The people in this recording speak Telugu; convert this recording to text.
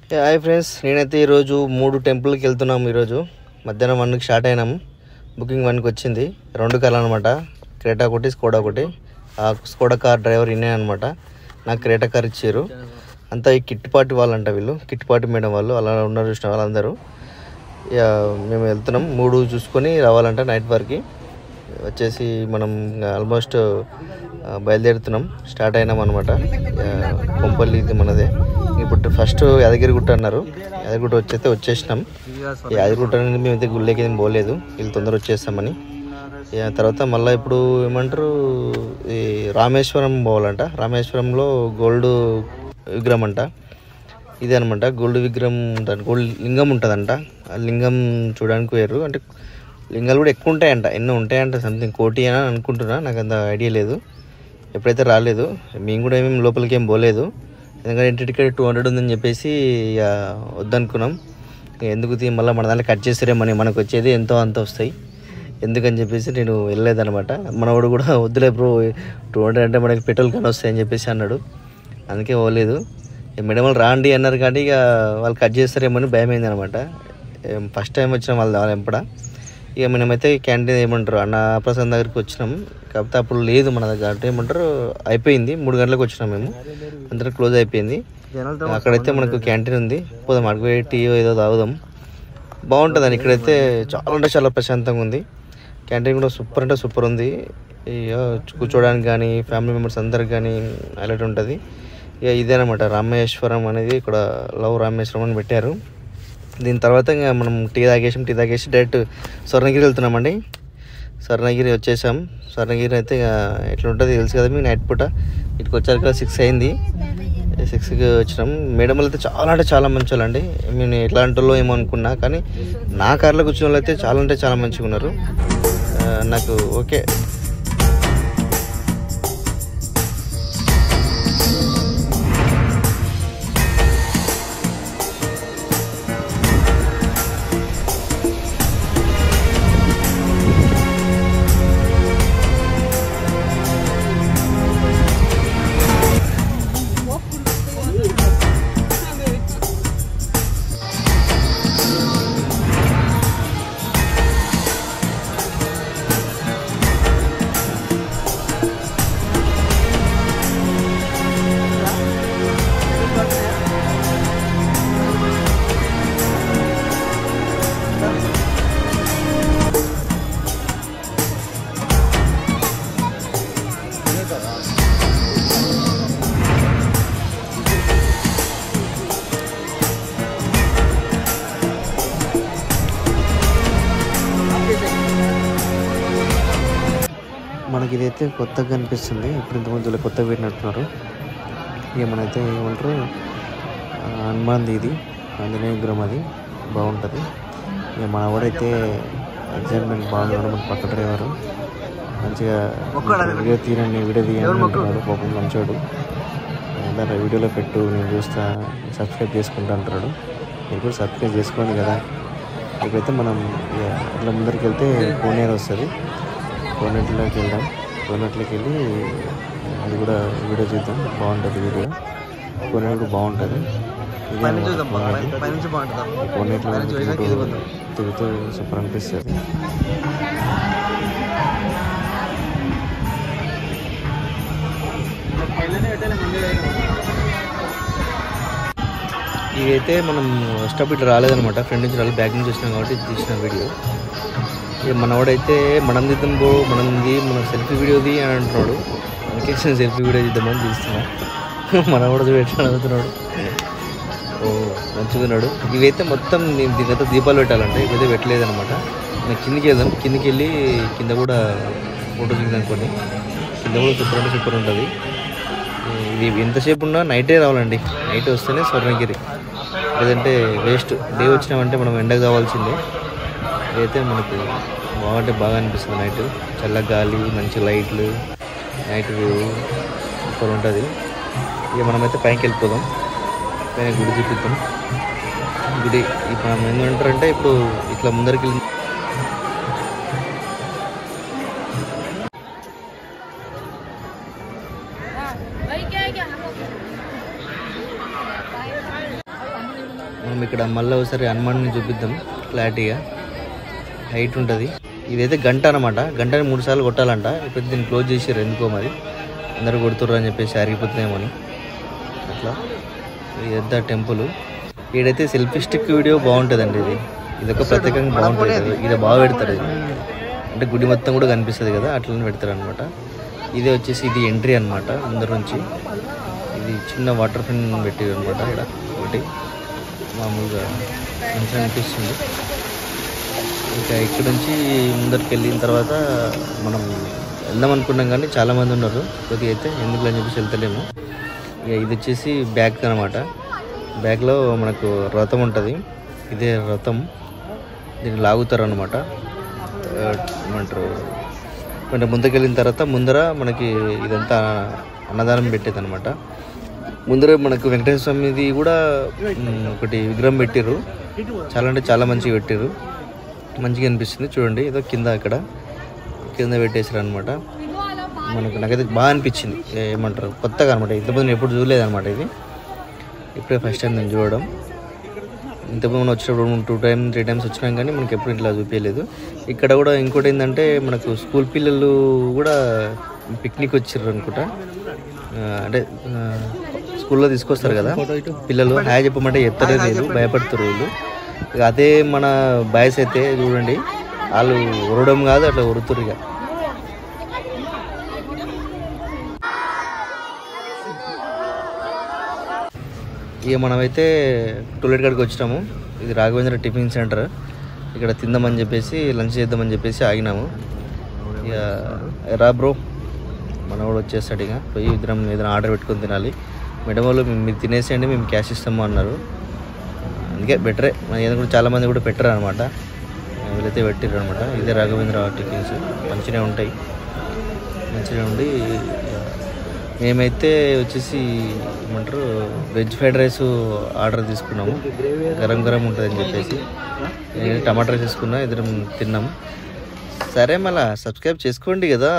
హాయ్ ఫ్రెండ్స్, నేనైతే ఈరోజు 3 టెంపుల్కి వెళ్తున్నాము. ఈరోజు మధ్యాహ్నం 1కి స్టార్ట్ అయినాము. బుకింగ్ 1కి వచ్చింది. 2 కార్లు అనమాట, క్రేటా ఒకటి, స్కోడా ఒకటి. ఆ స్కోడా కార్ డ్రైవర్ ఇన్నే అనమాట. నాకు క్రేటా కార్ ఇచ్చారు. అంతా ఈ కిట్టుపాటి వాళ్ళంట, వీళ్ళు కిట్టుపాటి మేడం వాళ్ళు అలా ఉన్నారు చూసిన వాళ్ళందరూ. ఇక మేము వెళ్తున్నాం. 3 చూసుకొని రావాలంట నైట్ వరకు. వచ్చేసి మనం ఆల్మోస్ట్ బయలుదేరుతున్నాం, స్టార్ట్ అయినాం అనమాట. కొంపల్లి ఇది మనదే. ఇప్పుడు ఫస్ట్ యాదగిరిగుట్ట అన్నారు. యాదగిరిగుట్ట వచ్చేసినాం. యాదగిరిగుట్ట అనేది మేమైతే గుళ్ళకి ఏం పోలేదు, వీళ్ళు తొందర వచ్చేస్తామని. తర్వాత మళ్ళీ ఇప్పుడు ఏమంటారు, ఈ రామేశ్వరం పోవాలంట. రామేశ్వరంలో గోల్డ్ విగ్రహం అంట, ఇదే అనమాట గోల్డ్ విగ్రహం. దాని గోల్డ్ లింగం ఉంటుందంట. ఆ లింగం చూడడానికి పోయారు. అంటే లింగాలు కూడా ఎక్కువ ఉంటాయంట, ఎన్నో ఉంటాయంట, సంథింగ్ 1 కోటి అని అనుకుంటున్నా, నాకు అంత ఐడియా లేదు, ఎప్పుడైతే రాలేదు. మేము కూడా ఏమేమి లోపలికి ఏం పోలేదు, ఎందుకంటే ఎంట్రీ టికెట్ 200 ఉందని చెప్పేసి ఇక వద్దనుకున్నాం. ఎందుకు మళ్ళీ మన దాంట్లో కట్ చేస్తారేమని, మనకు వచ్చేది ఎంతో అంత వస్తాయి ఎందుకని చెప్పేసి నేను వెళ్ళలేదనమాట. మనవాడు కూడా వద్దులే బ్రో, 200 అంటే మనకి పెట్రోల్ కానీ వస్తాయని చెప్పేసి అన్నాడు, అందుకే పోలేదు. మేడం వాళ్ళు రాండి అన్నారు కానీ ఇక వాళ్ళు కట్ చేస్తారేమని భయమైంది అనమాట. ఫస్ట్ టైం వచ్చినాం వాళ్ళ ఎంపడ. ఇక మేమైతే క్యాంటీన్ ఏమంటారు అన్నప్రసాద్ దగ్గరికి వచ్చినాం. కాకపోతే అప్పుడు లేదు మన దగ్గర, అంటే ఏమంటారు అయిపోయింది. 3 గంటలకు వచ్చినాం మేము, అందరం క్లోజ్ అయిపోయింది. అక్కడైతే మనకు క్యాంటీన్ ఉంది, పోదాం అడుగు పోయి టీ ఏదో తాగుదాం, బాగుంటుందని. ఇక్కడైతే చాలా అంటే చాలా ప్రశాంతంగా ఉంది. క్యాంటీన్ కూడా సూపర్ అంటే సూపర్ ఉంది. ఇక కూర్చోడానికి కానీ ఫ్యామిలీ మెంబర్స్ అందరికి కానీ హైలైట్ ఉంటుంది. ఇక ఇదేనమాట రామేశ్వరం అనేది, ఇక్కడ లవ్ రామేశ్వరం అని పెట్టారు. దీని తర్వాత ఇంకా మనం టీ తాగేసి డైరెక్ట్ స్వర్ణగిరి వెళ్తున్నామండి. స్వర్ణగిరి వచ్చేసాం. స్వర్ణగిరి అయితే ఇక ఎట్లా ఉంటుంది తెలుసు కదా మీకు, నైట్ పూట ఇటుకు వచ్చాక 6 అయింది. 6కి వచ్చినాం. మేడం వాళ్ళు అయితే చాలా అంటే చాలా మంచి వాళ్ళు అండి. నేను ఎట్లాంటి వాళ్ళు ఏమో అనుకున్నా, కానీ నా కార్లో కూర్చున్న వాళ్ళు అయితే చాలా అంటే చాలా మంచిగా ఉన్నారు. నాకు ఓకే. మనకి ఇదైతే కొత్తగా కనిపిస్తుంది, ఇప్పుడు ఇంతకుముందు కొత్తగా పెట్టినట్టున్నారు. ఇక మనైతే ఏమంటారు హనుమాన్ది, ఇది ఆంజనేయ విగ్రహం, అది బాగుంటుంది. ఇక మన వాడైతే అడ్జస్ట్మెంట్ బాగున్నాడు, మన పక్క డ్రైవరు మంచిగా వీడియో తీయండి అంటున్నాడు. పాపం మంచోడు, దాంట్లో వీడియోలో పెట్టు నేను చూస్తా, సబ్స్క్రైబ్ చేసుకుంటా అంటున్నాడు. మీరు కూడా సబ్స్క్రైబ్ చేసుకోండి కదా. ఇప్పుడైతే మనం ఇట్లా ముందరికి వెళ్తే కోనేరు వస్తుంది, కోనేట్లోకి వెళ్దాం. కోనేట్లోకి వెళ్ళి అది కూడా వీడియో చూద్దాం, బాగుంటుంది వీడియో. కోనేరు కూడా బాగుంటుంది, కోనేట్లో తిరుగుతూ సూపర్ అనిపిస్తుంది. ఇదైతే మనం స్టాప్ ఇట్లా రాలేదనమాట, ఫ్రంట్ నుంచి రాలేదు, బ్యాక్ నుంచి వచ్చినాం కాబట్టి తీసిన వీడియో. ఇక మనవాడైతే మనం తీద్దాం బ్రో, మన సెల్ఫీ వీడియోది అని అంటున్నాడు. అందుకే సెల్ఫీ వీడియో తీద్దామని తీస్తున్నా. మనవాడు చూడ ఎట్లా అడుగుతున్నాడు, ఓ మంచిగా ఉన్నాడు. ఇవైతే మొత్తం దీనికైతే దీపాలు పెట్టాలంటే, ఇవైతే పెట్టలేదనమాట. నేను కిందికి వెళ్దాం, కిందికి వెళ్ళి కింద కూడా ఫోటో దిగుదాం అనుకోండి. కింద కూడా సూపర్ అంటే సూపర్ ఉంటుంది. ఇది ఎంతసేపు ఉన్నా నైటే రావాలండి, నైట్ వస్తేనే స్వర్ణగిరి, లేదంటే వేస్ట్. డే వచ్చినామంటే మనం ఎండకు కావాల్సిందే. అయితే మనకు బాగుంటే బాగా అనిపిస్తుంది. నైట్ చల్ల గాలి, మంచి లైట్లు, నైట్ వ్యూ సూపర్ ఉంటుంది. ఇక మనమైతే పైకి వెళ్ళిపోదాం, పైన గుడి చూపిద్దాం. గుడి ఇప్పుడు మనం ఏమంటారంటే, ఇప్పుడు ఇట్లా ముందరికి మనం ఇక్కడ మళ్ళీ ఒకసారి హనుమాన్ని చూపిద్దాం క్లారిటీగా. హైట్ ఉంటుంది. ఇదైతే గంట అనమాట. గంటని 3 సార్లు కొట్టాలంట. ఇప్పుడు దీన్ని క్లోజ్ చేసారు ఎందుకో మరి, అందరూ కొడుతుర్రు అని చెప్పేసి అరిగిపోతున్నాయేమో అని. అట్లా ఇదంతా టెంపుల్. ఈడైతే సెల్ఫీ స్టిక్ వీడియో బాగుంటుందండి. ఇదొక ప్రత్యేకంగా బాగుంటుంది. ఇది బాగా పెడతారు. ఇది అంటే గుడి మొత్తం కూడా కనిపిస్తుంది కదా, అట్లనే పెడతారు అనమాట. ఇదే వచ్చేసి ఇది ఎంట్రీ అనమాట. ముందర నుంచి ఇది చిన్న వాటర్ ఫిన్ పెట్టారు అనమాట. ఇక్కడ ఒకటి మామూలుగా మంచిగా అనిపిస్తుంది. ఇంకా ఇక్కడ నుంచి ముందరికి వెళ్ళిన తర్వాత మనం వెళ్దాం అనుకున్నాం కానీ చాలామంది ఉన్నారు. కొద్దిగా అయితే ఎందుకు అని చెప్పేసి వెళ్తలేము. ఇక ఇది వచ్చేసి బ్యాగ్ అనమాట. బ్యాగ్లో మనకు రథం ఉంటుంది. ఇదే రథం. దీన్ని లాగుతారు అనమాట. ఏమంటారు, కొంచెం ముందుకెళ్ళిన తర్వాత ముందర మనకి ఇదంతా అన్నదానం పెట్టేది అనమాట. ముందర మనకు వెంకటేశ్వర స్వామిది కూడా ఒకటి విగ్రహం పెట్టిర్రు. చాలా అంటే చాలా మంచిగా పెట్టిర్రు. మంచిగా అనిపిస్తుంది చూడండి. ఏదో కింద అక్కడ కింద పెట్టేసారు అనమాట. నాకైతే బాగా అనిపించింది. ఏమంటారు, కొత్తగా అనమాట. ఇంతకుముందు ఎప్పుడు చూడలేదన్నమాట. ఇది ఇప్పుడే ఫస్ట్ టైం నేను చూడడం. ఇంతకుముందు మనం వచ్చినప్పుడు 2 times 3 times వచ్చినాం కానీ మనకి ఎప్పుడు ఇట్లా చూపించలేదు. ఇక్కడ కూడా ఇంకోటి ఏంటంటే మనకు స్కూల్ పిల్లలు కూడా పిక్నిక్ వచ్చారు అనుకుంటా. అంటే స్కూల్లో తీసుకొస్తారు కదా పిల్లలు. హాయ్ చెప్పమంటే ఎత్తడే లేదు, భయపడుతారు వీళ్ళు. ఇక అదే మన బాయ్స్ అయితే చూడండి, వాళ్ళు ఉరవడం కాదు, అట్లా ఉరుతురు. ఇక మనమైతే టూలెట్ కాడికి వచ్చినాము. ఇది రాఘవేంద్ర టిఫిన్ సెంటర్. ఇక్కడ తిందామని చెప్పేసి, లంచ్ చేద్దామని చెప్పేసి ఆగినాము. ఇక రా బ్రో, మనవాడు వచ్చేస్తాడు. ఇక పోయి ఇద్దరం ఏదైనా ఆర్డర్ పెట్టుకొని తినాలి. మేడం వాళ్ళు మీరు తినేసేయండి, మేము క్యాష్ ఇస్తాము అన్నారు. అందుకే బెటరే. మన ఏదైనా కూడా చాలామంది కూడా పెట్టరు అనమాట. వీళ్ళైతే పెట్టారు అనమాట. ఇదే రాఘవేంద్ర టిఫిన్స్. మంచిగా ఉంటాయి. మంచిగా ఉండి మేమైతే వచ్చేసి ఏమంటారు వెజ్ ఫ్రైడ్ రైస్ ఆర్డర్ తీసుకున్నాము. గరం గరం ఉంటుందని చెప్పేసి నేను టమాటా రైస్ తీసుకున్నా. ఇద్దరం తిన్నాము. సరే, మళ్ళీ సబ్స్క్రైబ్ చేసుకోండి కదా.